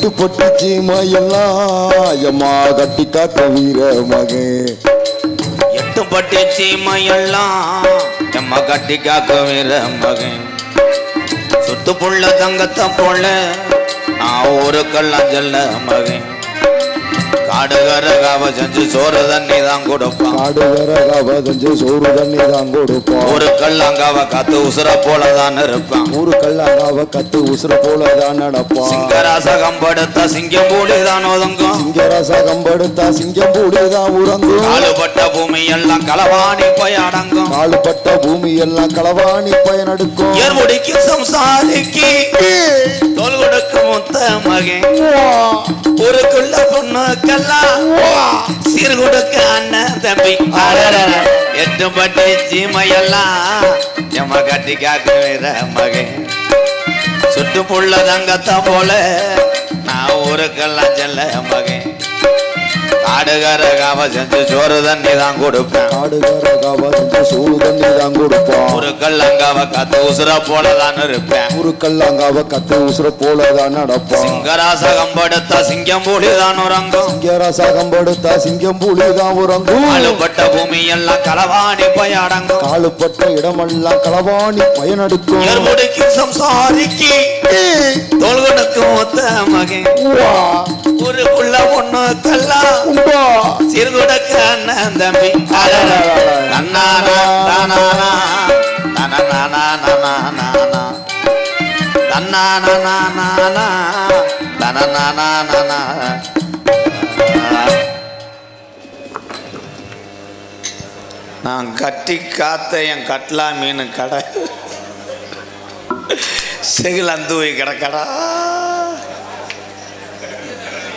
எட்டு பொட்டு சீமையெல்லாம் எம்மா கட்டி காக்க வீர மகன். எட்டு பட்டி சீமையெல்லாம் எம்மா கட்டி காக்க வீர மகன். சுத்து புள்ள தங்கத்தை போல நான் ஊருக்கெல்லாம் செல்ல மகன். காடுகர காவ செஞ்சு சோறு தண்ணி தான் கொடுப்பான். காடுகர காவ செஞ்சு சோறு தண்ணி தான் கொடுப்பான். ஊருக்கெல்லாம் காவ காத்து உசுர போலதான் இருப்பான். ஊருக்கெல்லாம் காவ கத்து உசுர போலதான் நடப்பான். சிங்கராசகம் படுத்த சிங்கம் பூலிதான் ஒதுங்கும். சிங்கராசகம் படுத்த சிங்கம் பூலிதான் உறங்கும். காலுபட்ட பூமி எல்லாம் களவாணி போய் அடங்கும். காலுபட்ட பூமி எல்லாம் களவாணி பயனடுக்கும். ஏர்முடிக்கு சம்சாரிக்கு தோல் கொடுக்க முத்த மகன். ஊருக்குள்ள பொண்ணுக்கெல்லாம் சீர் கொடுக்க அண்ணன் தம்பி. எட்டு பட்டி சீமையெல்லாம் எம்ம கட்டி காக்க வீர மகன். சுட்டு புள்ள தங்கத்தை போல நான் ஊருக்கெல்லாம் செல்ல மகன். காடுகர காவ செஞ்சு சோறு தண்ணி தான் கொடுப்பேன். காடுகர காவ செஞ்சு சோறு தண்ணி தான் கொடுப்பான். ஊருக்கெல்லாங்காவ கத்து உசுர போலதான் இருப்பேன். ஊருக்கெல்லாங்காவ கத்து உசுர போலதான் நடப்பான். சிங்கராசகம் படுத்த சிங்கம் பூலிதான் உறங்கும். சிங்கராசகம் படுத்த சிங்கம் பூலிதான் உறங்கும். காலுப்பட்ட பூமி எல்லாம் களவாணி போய் அடங்கும். காலுப்பட்ட இடமெல்லாம் களவாணி பயனடுக்கும். ஏர்முடிக்கு சம்சாரிக்கு தோல் கொடுக்கும் ஒத்த மகன். ஊருக்குள்ள பொண்ணுக்கெல்லாம் சீர் கொடுக்க அண்ணன் தம்பி. தன்னானா தானானா தனநானா நானா தன்னானா நானா தனநானா நானா. நான் கட்டி காத்த என் கட்லா மீன் கடை செகில் அந்துவை கிடக்கடா.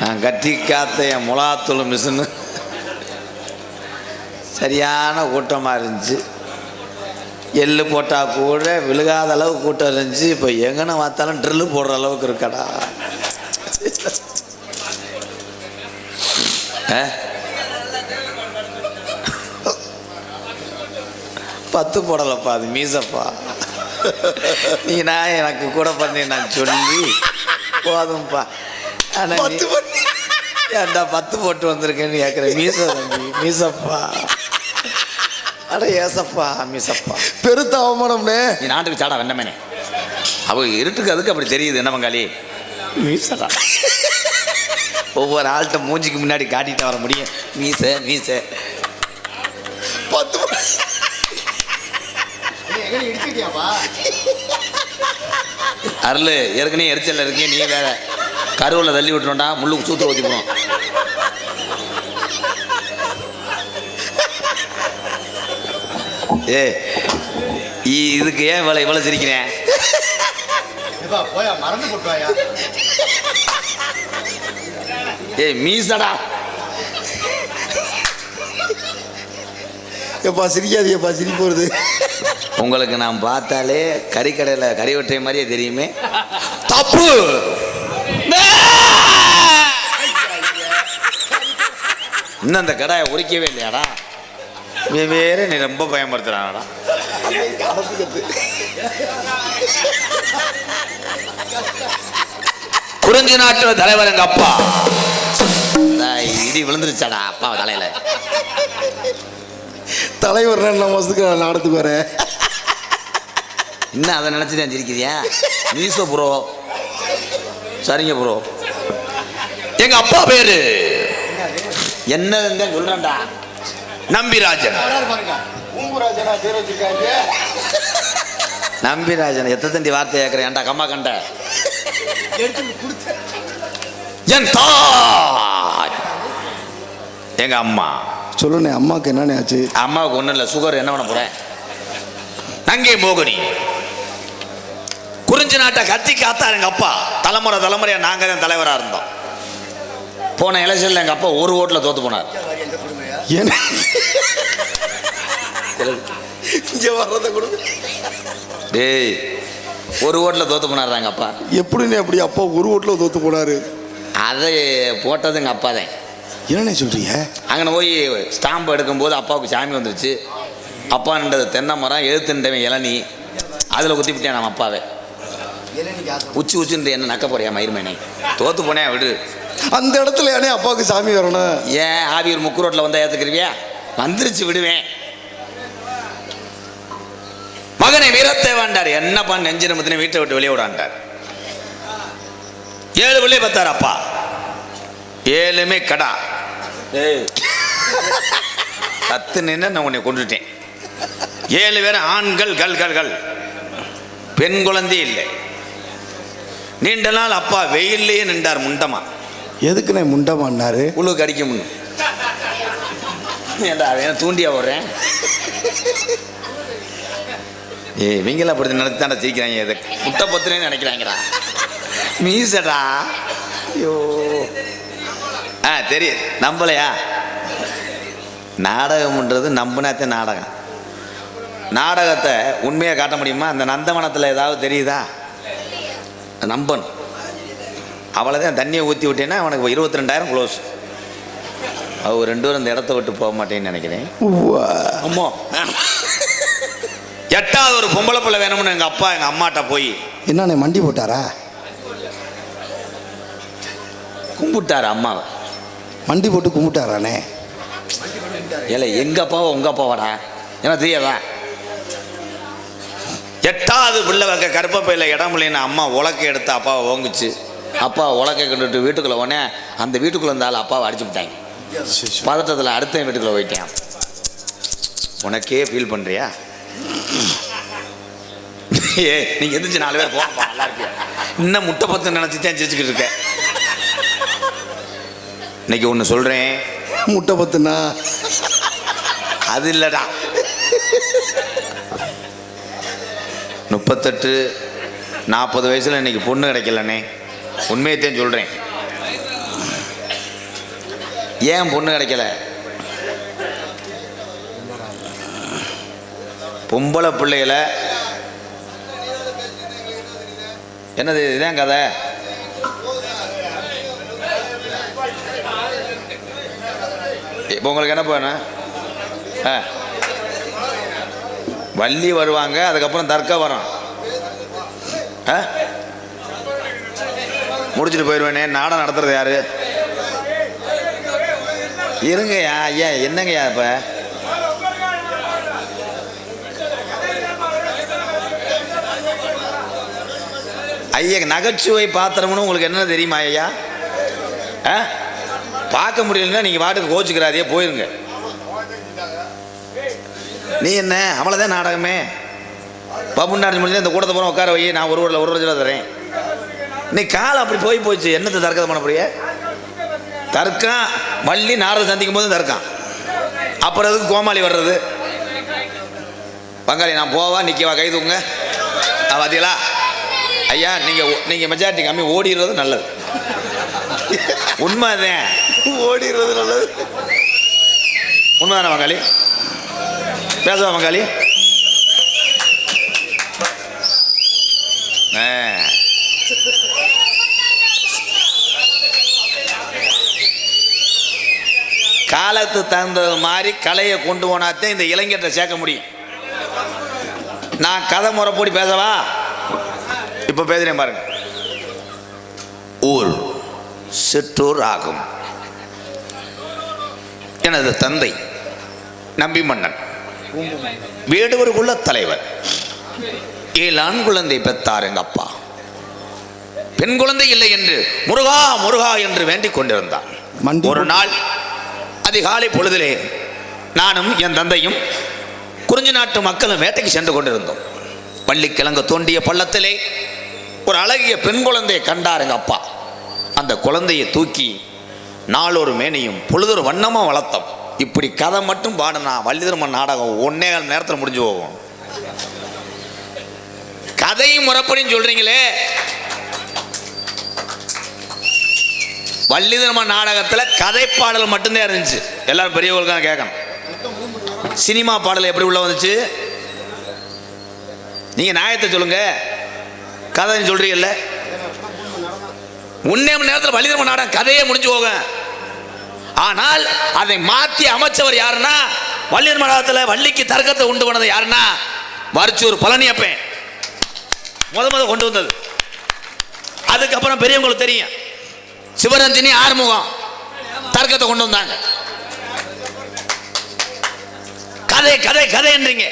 நான் கட்டி காத்த என் முலாத்தூள் மிஷின்னு சரியான கூட்டமாக இருந்துச்சு. எள்ளு போட்டால் கூட விழுகாத அளவுக்கு கூட்டம் இருந்துச்சு. இப்போ எங்கன்னு பார்த்தாலும் ட்ரில்லு போடுற அளவுக்கு இருக்கடா. பத்து போடலப்பா, அது மீசப்பா. நீ நான் எனக்கு கூட பண்ணி நான் சொல்லி போதும்ப்பா. ஆனால் ஏன்டா 10 போட்டு வந்திருக்கேன்னு கேட்குற. மீச தம்பி மீசப்பா. அட ஏசப்பா மீசப்பா. பெருத்த அவமானம்னே. நீ நாட்டுக்கு சாடா வெண்ணமேனே. அவ இருட்டுக்கு அதுக்கு அப்படி தெரியுது என்ன பங்காளி. மீசடா. ஒவ்வொரு ஆள்கிட்ட மூஞ்சிக்கு முன்னாடி காட்டிட்டு வர முடியும். மீச மீச 10 அருள் ஏற்கனவே எரிச்சல் இருக்கேன். நீ வேற கருவில் தள்ளி விட்டுருண்டா. முள்ளுக்கு சூத்திர ஊற்றி போடும். ஏ இதுக்கு ஏன் இவ்வளோ சிரிக்கிறேன்? ஏ மீசடா. எப்பா சிரிக்காதீங்கப்பா, சிரிப்பு வருது. உங்களுக்கு நான் பார்த்தாலே கறிக்கடையில் கறி வெட்டுற மாதிரியே தெரியுமே. தப்பு. இன்னும் அந்த கடாயை உரிக்கவே இல்லையாடா. வேற நீ ரொம்ப பயன்படுத்துறாடா. குறிஞ்சி நாட்டு தலைவர் எங்க அப்பா. இடி விழுந்துருச்சாடா அப்பா தலையில. தலைவர் 2 மாசத்துக்கு நாடத்துக்கு வரேன். இன்னும் அதை நினைச்சுதான் சிரிக்கிறியா? மீசோ ப்ரோ. சரிங்க ப்ரோ. எங்க அப்பா பேரு என்னதுன்னு சொல்றேன்டா. நம்பிராஜன். நம்பிராஜன் எத்த தண்டி வார்த்தை கேட்கிறேன். ஏன்டா கம்மா கண்ட என் தாய் எங்க அம்மா. சொல்லுண்ணே, அம்மாவுக்கு என்னண்ணே ஆச்சு? அம்மாவுக்கு ஒன்றும் இல்லை, சுகர். என்ன பண்ண போறேன்? நங்கை மோகினி. குறிஞ்சி நாட்டை கத்தி காத்தா எங்க அப்பா. தலைமுறை தலைமுறையா நாங்க தான் தலைவரா இருந்தோம். போன எலெக்ஷன்ல எங்க அப்பா ஒரு ஓட்டுல தோத்து போனார். டேய், ஒரு ஓட்டுல தோத்து போனார் எங்க அப்பா. எப்படின்னு அப்படி அப்பா ஒரு ஓட்டுல தோத்து போனாரு? அதை போட்டது எங்க அப்பா தான். என்னண்ணே சொல்றீங்க? அங்கே போய் ஸ்டாம்பு எடுக்கும்போது அப்பாவுக்கு சாமி வந்துருச்சு. அப்பா நின்றது தென்னை மரம், எழுத்துன்றவன் இளநீ. அதில் குத்திவிட்டேன் நம்ம அப்பாவே. உச்சுன்னு என்ன நக்க போறியா மயிர்மேனே? தோத்து போனே விடு. அந்த இடத்துல ஏனே அப்பாவுக்கு சாமி வரணும்? ஏன் ஆவியூர் முக்கு ரோட்டில் வந்தால் ஏற்றுக்கிறியா? வந்துருச்சு விடுவேன். மகனை வீரத்தை வேண்டார். என்னப்பா நெஞ்சு நிமித்தின வீட்டை விட்டு வெளியே விடாண்டார். 7 பிள்ளை பார்த்தார் அப்பா. 7மே கடா. கத்து நின்று நான் உன்னை கொண்டுட்டேன். 7 பேர் ஆண்கள் கல். பெண் குழந்தை இல்லை. நீண்ட நாள் அப்பா வெயிலே நின்றார் முண்டமா. எதுக்குண்ணே முண்டமான்னாரு? உழுக்கு அடிக்க முடியும். ஏண்டா அவன் தூண்டியா போடுறேன். இவங்கள அப்படி நடத்தி தாண்டா சிரிக்கிறாங்க. இதை முட்டை பொத்துனேன்னு நினைக்கிறாங்கடா. மீசடா. ஐயோ தெரியும். நம்பலையா? நாடகம்ன்றது நம்பினாத்தே நாடகம். நாடகத்தை உண்மையாக காட்ட முடியுமா? அந்த நந்தவனத்தில் ஏதாவது தெரியுதா? நம்பணும். அவ்வளோதான். தண்ணியை ஊற்றி விட்டேன்னா அவனுக்கு 22,000 க்ளோஸ். அவர் 2 பேரும் இந்த இடத்த விட்டு போக மாட்டேன்னு நினைக்கிறேன். அம்மா 8வது ஒரு பொம்பளை பிள்ளை வேணும்னு எங்கள் அப்பா எங்கள் அம்மாட்ட போய் என்னண்ணே மண்டி போட்டாரா? கும்பிட்டாரு அம்மாவை. மண்டி போட்டு கும்பிட்டாரானே? இல்லை எங்கள் அப்பாவோ உங்கள் அப்பாவாடா? ஏன்னா தெரியாதா? 8வது பிள்ளை வைக்க கருப்ப பையில் இடம் இல்லைன்னு அம்மா உலக்கை எடுத்து அப்பாவை ஓங்குச்சு. அப்பா உலக்கை கொண்டுட்டு வீட்டுக்குள்ளே போனே அந்த வீட்டுக்குள்ளே இருந்தாலும் அப்பாவை அடிச்சு விட்டாங்க. பதட்டத்தில் அடுத்த வீட்டுக்குள்ளே போயிட்டேன். உனக்கே ஃபீல் பண்ணுறியா? நீங்க எந்திரிச்சு 4 பேர் போப்பா, நல்லா இருக்கியா? இன்னும் முட்டை பத்து நினைச்சு தான் சிரிச்சுக்கிட்டு இருக்கேன். இன்னைக்கு ஒன்று சொல்றேன். முட்டை பத்துனா அது இல்லடா. 38 40 வயசுல இன்னைக்கு பொண்ணு கிடைக்கலண்ணே. உண்மையத்தையும் சொல்றேன். ஏன் பொண்ணு கிடைக்கல? பொம்பளை பிள்ளைகளை என்னது இதான் கதை. இப்போ உங்களுக்கு என்ன வேணும்? வள்ளி வருவாங்க, அதுக்கப்புறம் தர்க்கா வரும். முடிச்சுட்டு போயிடுவேனே. நாடகம் நடத்துறது யாரு? இருங்கய்யா. ஐயா என்னங்கய்யா இப்போ? ஐயா நகைச்சுவை பாத்திரம்னு உங்களுக்கு என்ன தெரியுமா ஐயா? பார்க்க முடியலன்னா நீங்கள் வாட்டுக்கு கோச்சுக்கிறாதே, போயிருங்க. நீ என்ன அவ்வளோதான் நாடகமே. பப்புண்டாடி முடிஞ்சு இந்த கூட்டத்தை போன உட்கார வை, நான் ஒரு லட்சம் ரூபா தரேன். நீ காலம் அப்படி போச்சு. என்னத்தை தர்க்கத்தை பண்ண போறிய? தர்க்கம் வள்ளி நாரத சந்திக்கும் போது தர்க்கம். அப்புறம் அதுக்கு கோமாளி வர்றது. பங்காளி நான் போவா நிற்கவா கை தூங்க பார்த்தீங்களா? ஐயா நீங்கள் மெஜாரிட்டி கம்மி ஓடிடுறது நல்லது. உண்மைதான், ஓடிடுறது நல்லது. உண்மைதானே பங்காளி? பேசுவா பங்காளி? காலத்து தகுந்தது மாதிரி கலையை கொண்டு போனாத்தான் இந்த இளைஞர்கிட்ட சேர்க்க முடியும். நான் கதை முறை போடி பேசவா? இப்போ பேசுறேன் பாருங்க. ஊர் சிற்றூர் ஆகும். எனது தந்தை நம்பி மன்னன், வேடுவருக்குள்ள தலைவர். 7 ஆண் குழந்தை பெற்றார் எங்க அப்பா. பெண் குழந்தை இல்லை என்று முருகா முருகா என்று வேண்டிக் கொண்டிருந்தார். ஒரு நாள் அதிகாலை பொழுதிலே நானும் என் தந்தையும் குறிஞ்சி நாட்டு மக்களும் வேட்டைக்கு சென்று கொண்டிருந்தோம். பள்ளிக்கிழங்கு தோண்டிய பள்ளத்திலே ஒரு அழகிய பெண் குழந்தையை கண்டார் எங்க அப்பா. அந்த குழந்தையை தூக்கி நாளொரு மேனியும் பொழுதொரு வண்ணமாக வளர்த்தோம். இப்படி கதை மட்டும் பாடுனா வள்ளிதர்மன் நாடகம் 1.5 நேரத்தில் முடிஞ்சு போகும். கதையும் முறைப்படின்னு சொல்றீங்களே. வள்ளிதர்மன் நாடகத்தில் கதை பாடல் மட்டும்தான் இருந்துச்சு. எல்லாரும் பெரியவர்களுக்காக கேட்கணும். சினிமா பாடல் எப்படி உள்ள வந்துச்சு? நீங்க நியாயத்தை சொல்லுங்க. கதை சொல்றீங்கல்ல, 1.5 நேரத்தில் வள்ளிதர்மன் நாடகம் கதையே முடிஞ்சு போக. ஆனால் அதை மாற்றி அமைச்சவர் யாருன்னா, வள்ளிதர்மன் நாடகத்தில் வள்ளிக்கு தர்க்கத்தை உண்டு பண்ணது யாருன்னா, வரிச்சூர் பழனியப்பன் முத கொண்டு வந்தது. அதுக்கப்புறம் பெரியவங்களுக்கு தெரியும், சிவரஞ்சனி ஆறுமுகம் தர்க்கத்தை கொண்டு வந்தாங்க. கதை கதை கதைன்றீங்க,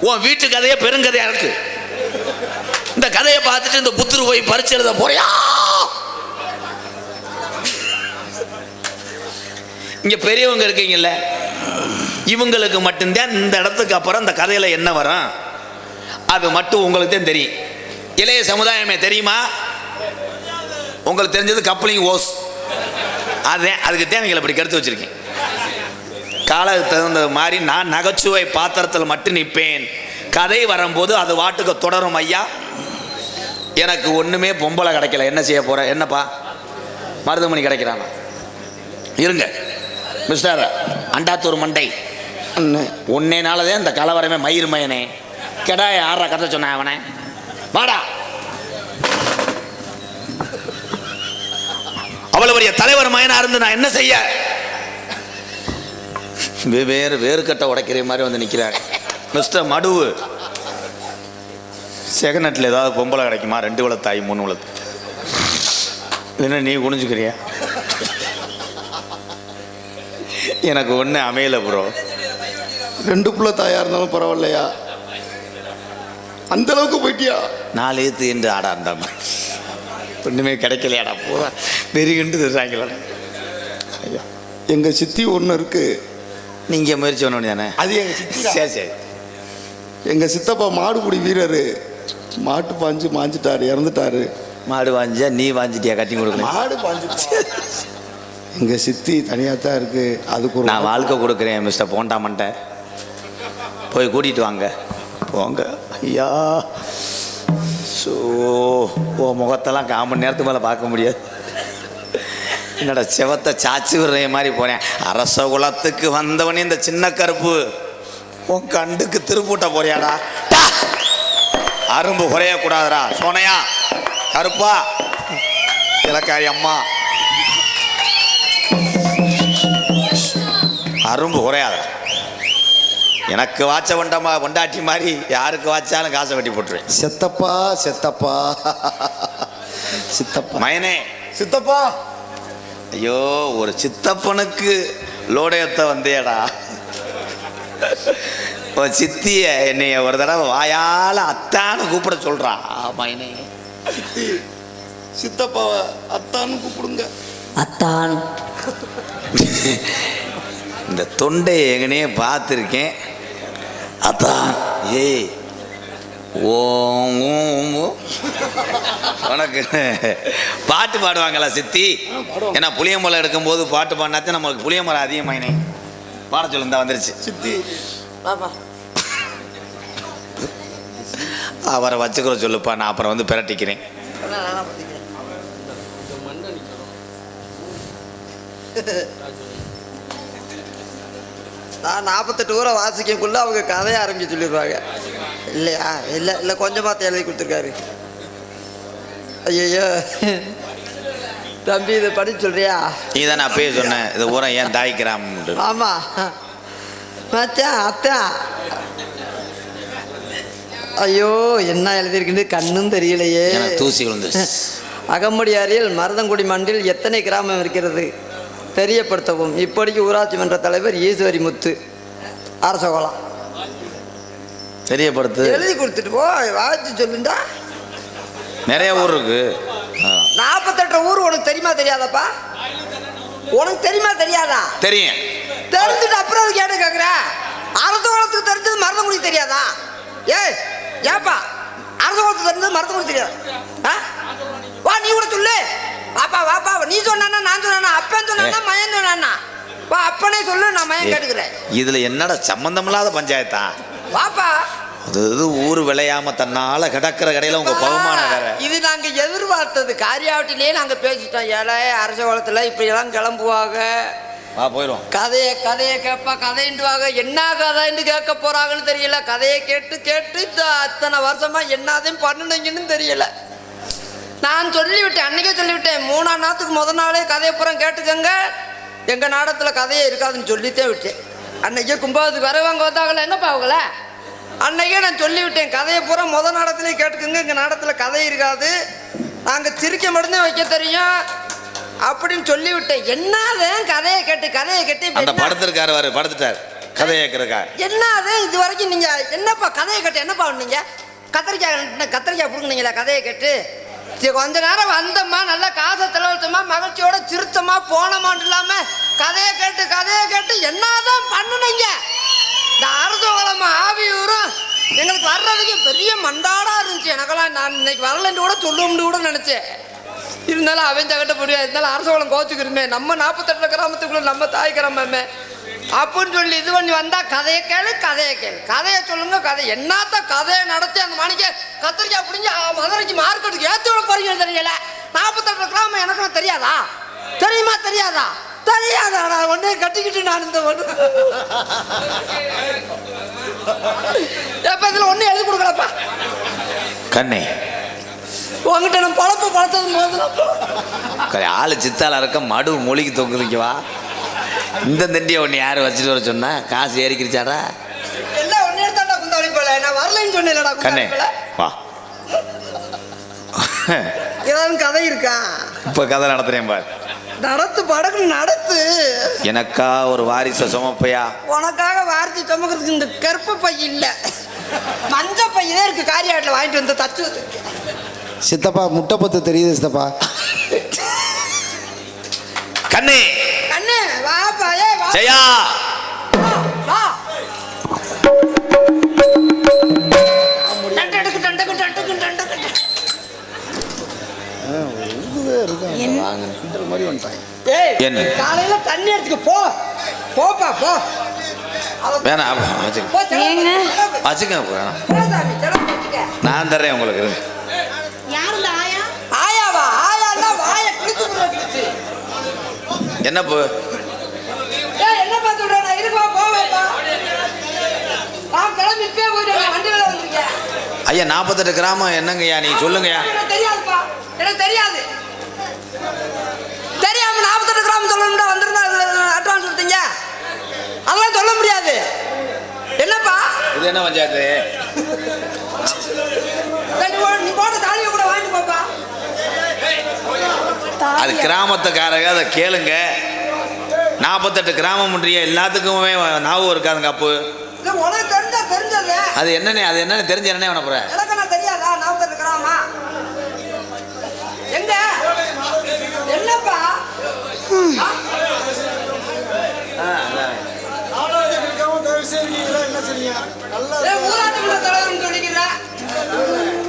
உன் வீட்டு கதையை பெருங்கதையா இருக்கு. இந்த கதையை பார்த்துட்டு இந்த புத்தர் போய் பரிச்சு எழுத போறியா? இங்க பெரியவங்க இருக்கீங்கல்ல, இவங்களுக்கு மட்டும்தான் இந்த இடத்துக்கு அப்புறம் இந்த கதையில என்ன வரும் அது மட்டும் உங்களுக்கு தான் தெரியும். இளைய சமுதாயமே தெரியுமா? உங்களுக்கு தெரிஞ்சது கப்ளிங் ஓஸ், அதுக்கு தான் நீங்க இப்படி கருத்து வச்சிருக்கேன். காலத்துக்கு தகுந்த மாதிரி நான் நகைச்சுவை பாத்திரத்தில் மட்டும் நிற்பேன், கதை வரும்போது அது வாட்டுக்கு தொடரும். ஐயா எனக்கு ஒண்ணுமே பொம்பளை கிடைக்கல, என்ன செய்ய போற? என்னப்பா மருதமணி கிடைக்கிறாங்க? இருங்க மிஸ்டர் அண்டாத்தூர் மண்டை, ஒன்னே நாளதே இந்த கலவரமே மயிர் மயனே கெடாய ஆறா கதை சொன்ன அவனே வாடா. அவ்வளவு பெரிய தலைவர் மயனா இருந்து நான் என்ன செய்ய? வேறு கட்டை உடைக்கிற மாதிரி வந்து நிற்கிறாங்க. மிஸ்டர் மடுவு, செகநட்டில் ஏதாவது பொம்பளை கிடைக்குமா? 2 வளத்தாய் 3 வளத்து என்ன நீ குனிஞ்சுக்கிறியா? எனக்கு ஒன்று அமையல ப்ரோ. 2 புள்ள தாயா இருந்தாலும் பரவாயில்லையா? அந்த அளவுக்கு போயிட்டியா? 4 ஏத்து என்று ஆடா இருந்தாம ஒன்றுமே கிடைக்கலையாடா, பூரா நெருங்கிட்டு தர்றாங்களா? ஐயா எங்க சித்தி ஒன்று இருக்கு, நீங்க முயற்சி பண்ண தானே? அது எங்க சித்தி. சரி சரி. எங்க சித்தப்பா மாடுபிடி வீரரு, மாட்டு பாஞ்சு மாஞ்சிட்டாரு, இறந்துட்டாரு. மாடு வாஞ்சா நீ வாஞ்சிட்டியா? கட்டி கொடுக்கணும். மாடு பாஞ்சு எங்க சித்தி தனியாக தான் இருக்கு, அதுக்கு ஒரு நான் வாழ்க்கை கொடுக்குறேன் மிஸ்டர் போண்டாமன்ட்ட, போய் கூட்டிட்டு வாங்க போங்க. ஐயா ஸோ ஓ முகத்தெல்லாம் 1/4 மணி நேரத்துக்கு மேலே பார்க்க முடியாது. என்னோட செவத்தை சாச்சு விடுற மாதிரி போனேன். அரச குலத்துக்கு வந்தவனே இந்த சின்ன கருப்பு உன் கண்டுக்கு திருப்பூட்ட போறியாடா? அரும்பு குறையக்கூடாதுடா சோனையா கருப்பா இலக்காரி அம்மா, அரும்பு குறையாத. எனக்கு வாச்ச வண்டமா கொண்டாட்டி மாதிரி யாருக்கு வாச்சாலும் காசை வெட்டி போட்டுருவேன். செத்தப்பா செத்தப்பா சித்தப்பா மயனே சித்தப்பா. ஐயோ ஒரு சித்தப்பனுக்கு லோடையத்தை வந்தேடா. ஒரு சித்திய என்னைய ஒரு தடவை வாயால அத்தான்னு கூப்பிட சொல்றா. மயனே சித்தி சித்தப்பாவை அத்தான்னு கூப்பிடுங்க. அத்தான் இந்த தொண்டை எங்கனே பார்த்துருக்கேன். அத்தான் ஏய் உனக்கு பாட்டு பாடுவாங்களா சித்தி? ஏன்னா புளியமலை எடுக்கும்போது பாட்டு பாடினாத்தே நம்மளுக்கு புளியமலை அதிகமாயினே. பாட சொல்லு, இந்த வந்துருச்சு சித்தி. அவரை வச்சுக்கிற சொல்லுப்பா, நான் அப்புறம் வந்து பிரட்டிக்கிறேன். நான் 48 ஊரை வாசிக்கக்குள்ள அவங்க கதையை ஆரம்பிச்சு சொல்லிடுவாங்க. இல்லையா? இல்லை இல்லை கொஞ்சமாக எழுதி கொடுத்துருக்காரு. ஐயோ தம்பி இதை படிச்சு சொல்றியா? நீ தானே அப்பயே சொன்னேன் இது ஊரை ஏன் தாய்க்கிறாம். ஆமாம் மச்சான் அத்தான். ஐயோ என்ன எழுதியிருக்குன்னு கண்ணும் தெரியலையே. தூசி விழுந்துருச்சு. அகமுடியாரில் மருதங்குடி மண்டில் எத்தனை கிராமம் இருக்கிறது தெரியப்படுத்தவும். இப்படிக்கு ஊராட்சி மன்ற தலைவர் ஈஸ்வரி முத்து அரசகோலம். தெரியப்படுத்து. எழுதி கொடுத்துட்டு போ, வாசி சொல்லுண்டா. நிறைய ஊர் இருக்கு. 48 ஊர் உனக்கு தெரியுமா தெரியாதாப்பா? உனக்கு தெரியுமா தெரியாதா? தெரியும். தெரிஞ்சுட்டு அப்புறம் அது கேட்டு கேட்குற. அரசகோலத்துக்கு தெரிஞ்சது மருதங்குடி தெரியாதா? ஏப்பா அரசகோலத்துக்கு தெரிஞ்சது மருதங்குடி தெரியாதா? வா நீ கூட சொல்லு. வாப்பா வாப்பா, நீ சொன்னா நான் சொன்னா, அப்பன் சொன்னா மயன் சொன்னா, வா அப்பனே சொல்லு, நான் மயன் கேட்டுக்கிறேன். இதுல என்னடா சம்பந்தம் இல்லாத பஞ்சாயத்தா? வாப்பா. அது ஊர் விளையாம தன்னால கிடக்கிற கடையில உங்க பகுமானம் வேற. இது நாங்க எதிர்பார்த்தது. காரியாவட்டிலேயே நாங்க பேசிட்டோம். ஏழை அரச குளத்துல இப்படி எல்லாம் கிளம்புவாங்க. வா போயிடும். கதையை கேட்பா, கதைன்ட்டுவாங்க. என்ன கதைன்னு கேட்க போறாங்கன்னு தெரியல. கதையை கேட்டு அத்தனை வருஷமா என்னதையும் பண்ணுனீங்கன்னு தெரியல. நான் சொல்லிவிட்டேன், அன்னைக்கே சொல்லிவிட்டேன். 3ஆம் நாத்துக்கு முதல் நாளே கதையை புறம் கேட்டுக்கங்க, எங்கள் நாடகத்தில் கதையே இருக்காதுன்னு சொல்லித்தே விட்டேன். அன்னைக்கே கும்பாவதுக்கு வரவங்க வந்தாங்களே, என்னப்பா அவங்கள அன்னைக்கே நான் சொல்லிவிட்டேன், கதையை பூரா முதல் நாடகத்திலே கேட்டுக்கோங்க, எங்கள் நாடகத்தில் கதை இருக்காது, நாங்க சிரிக்க மட்டும்தான் வைக்க தெரியும் அப்படின்னு சொல்லிவிட்டேன். என்னதான் கதையை கேட்டு அந்த படுத்திருக்காரு வாரு, படுத்துட்டார் கதையை கேட்கறக்கா. என்னதான் இது வரைக்கும் நீங்க என்னப்பா கதையை கேட்டு என்னப்பா பண்ணீங்க? கத்திரிக்காய் புடுங்குனீங்களா கதையை கேட்டு? கொஞ்ச நேரம் வந்தோமா, நல்லா காசை செலவழிச்சோமா, மகிழ்ச்சியோட சிரிச்சோமா, போனோமான் இல்லாம கதையை கேட்டு என்னதான் பண்ணுனீங்க? இந்த அரசோகலமா ஆவியூரும் எங்களுக்கு வர்றதுக்கு பெரிய மண்டாடா இருந்துச்சு. எனக்கெல்லாம் நான் இன்னைக்கு வரலன்னு கூட சொல்லுவோம்னு கூட நினைச்சேன். இருந்தாலும் அவன் தகட்ட முடியாது. இருந்தாலும் அரசோகலம் கோச்சுக்கிறோமே, நம்ம 48 கிராமத்துக்குள்ள நம்ம தாய் கிராமமே அப்படின்னு சொல்லி இது பண்ணி வந்தா கதையை கேளு கதையை சொல்லுங்க. கதை என்னத்த கதையை நடத்தி அந்த மணிக்கு கத்திரிக்காய் பிடிஞ்சி மதுரைக்கு மார்க்கெட்டுக்கு ஏற்றி விட போறீங்க தெரியல. 48 கிராமம் எனக்கு தெரியாதா? தெரியாதா? தெரியாதா? ஒன்னே கட்டிக்கிட்டு நான் இந்த ஒன்று எப்ப இதுல ஒன்னும் எழுதி கொடுக்கலப்பா கண்ணே. உங்ககிட்ட நான் பழத்தது போது ஆளு சித்தால இருக்க மடு மொழிக்கு தொங்குதுக்குவா. இந்த தண்டியை ஒன்று யார் வச்சுட்டு வர சொன்னா? காசு ஏறிக்கிருச்சாடா? எல்லாம் ஒன்னே எடுத்தாண்டா குந்தாளி போல. நான் வரலன்னு சொன்னேன்லடா கண்ணே வா. ஏதாவது கதை இருக்கா? இப்ப கதை நடத்துறேன் பாரு. நடத்து படகு நடத்து. எனக்கா ஒரு வாரிசை சுமப்பையா? உனக்காக வாரிசு சுமக்கிறதுக்கு இந்த கருப்பு பை இல்ல, மஞ்ச பையதான் இருக்கு. காரியாட்டில் வாங்கிட்டு வந்து தச்சு சித்தப்பா முட்டை பத்து தெரியுது சித்தப்பா. கண்ணே கண்ணே வாப்பா. ஏ வா ஜெயா வா. டண்டக்கு என்ன காலையில தண்ணி எடுத்துக்க போ. போப்பா போ. வேணாம் வச்சுக்க. நான் தர்றேன் உங்களுக்கு. ஆயாவா? ஆயாண்டா வாயை கிழிச்சு. என்ன போ? என்னப்பா சொல்ற? நான் இருப்பா போவேப்பா. நான் கிளம்பிட்டே போயிட்டேன். வண்டியில வந்திருக்கேன். ஐயா 48 கிராமம் என்னங்கய்யா நீ சொல்லுங்கய்யா. எனக்கு தெரியாதுப்பா. எனக்கு தெரியாது. தெரியாம 48 கிராமம் சொல்லணும்டா வந்திருந்தா அட்வான்ஸ் கொடுத்தீங்க. அதெல்லாம் சொல்ல முடியாது. என்னப்பா இது என்ன பஞ்சாயத்து? நீ போட்ட தாலியை கூட வாங்கிட்டு போப்பா. அது கிராமத்துக்காரங்க அதை கேளுங்க. 48 கிராமம் எல்லாத்துக்குமே ஞாபகம் இருக்காதுங்க. அப்போ உனக்கு தெரிஞ்சா தெரிஞ்சது. அது என்னன்னு தெரிஞ்ச என்ன பண்ண போற? எனக்கு நான் தெரியாதா? 48 கிராமா எங்க? என்னப்பா ஊராட்சி மன்ற தலைவர் சொல்லிக்கிற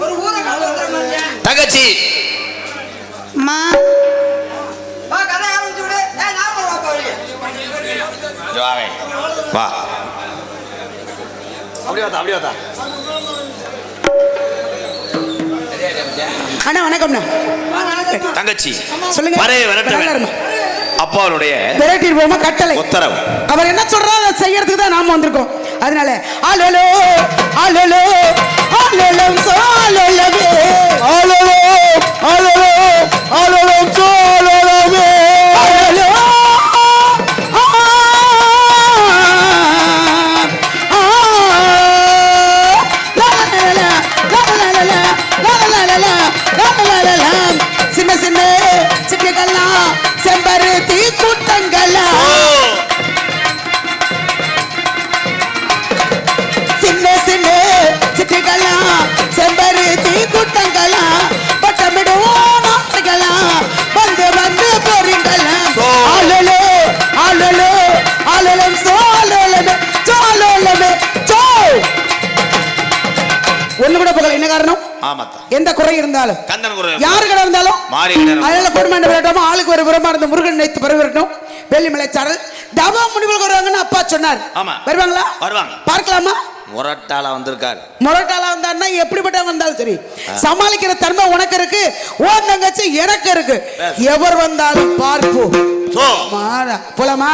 ஒரு ஊரை தங்கச்சி கதை ஆரம்பிச்சு விடு. வா அப்படி வாத்தா. அண்ணா வணக்கம்ண்ணா. தங்கச்சி சொல்லுங்க. அப்பாவுடைய விரட்டிடுவோமா கட்டளை உத்தரவு. அவர் என்ன சொல்றாரு அதை செய்யறதுக்கு தான் நாம வந்திருக்கோம். அதனால ஆலோலோ ஆலோலோ ஆலோலம் சோலோலவே ஆலோலோ ஆலோலோ ஆலோலம் சோலோலவே ஆலோலோ சின்ன சின்ன சிட்டுகள்லாம் செம்பருத்தி கூட்டங்கள்லாம் சின்ன சின்ன சிட்டுகள்லாம் செம்பருத்தி கூட்டங்கள்லாம் பட்டமிடுவோம் நாட்டுகள்லாம் வந்து வந்து போறீங்களாம். ஆலோலோ ஆலோலோ ஆலோலம் சோலோலமே சோலோலமே சோ. ஒண்ணு கூட போகல. என்ன காரணம்? எந்த குறை இருந்தாலும் யாரு கடை இருந்தாலும் அதனால கொடுமாண்ட விரட்டமா ஆளுக்கு ஒரு புறமா இருந்த முருகன் நினைத்து பரவிரட்டும். வெள்ளிமலை சாரல் தவா முனிவர் வருவாங்கன்னு அப்பா சொன்னார். வருவாங்களா? வருவாங்க. பார்க்கலாமா? முரட்டாளா வந்திருக்காரு. முரட்டாளா வந்தாருன்னா எப்படிப்பட்ட வந்தாலும் சரி சமாளிக்கிற தன்மை உனக்கு இருக்கு. ஓ தங்கச்சி எனக்கு இருக்கு. எவர் வந்தாலும் பார்ப்போம். போலாமா?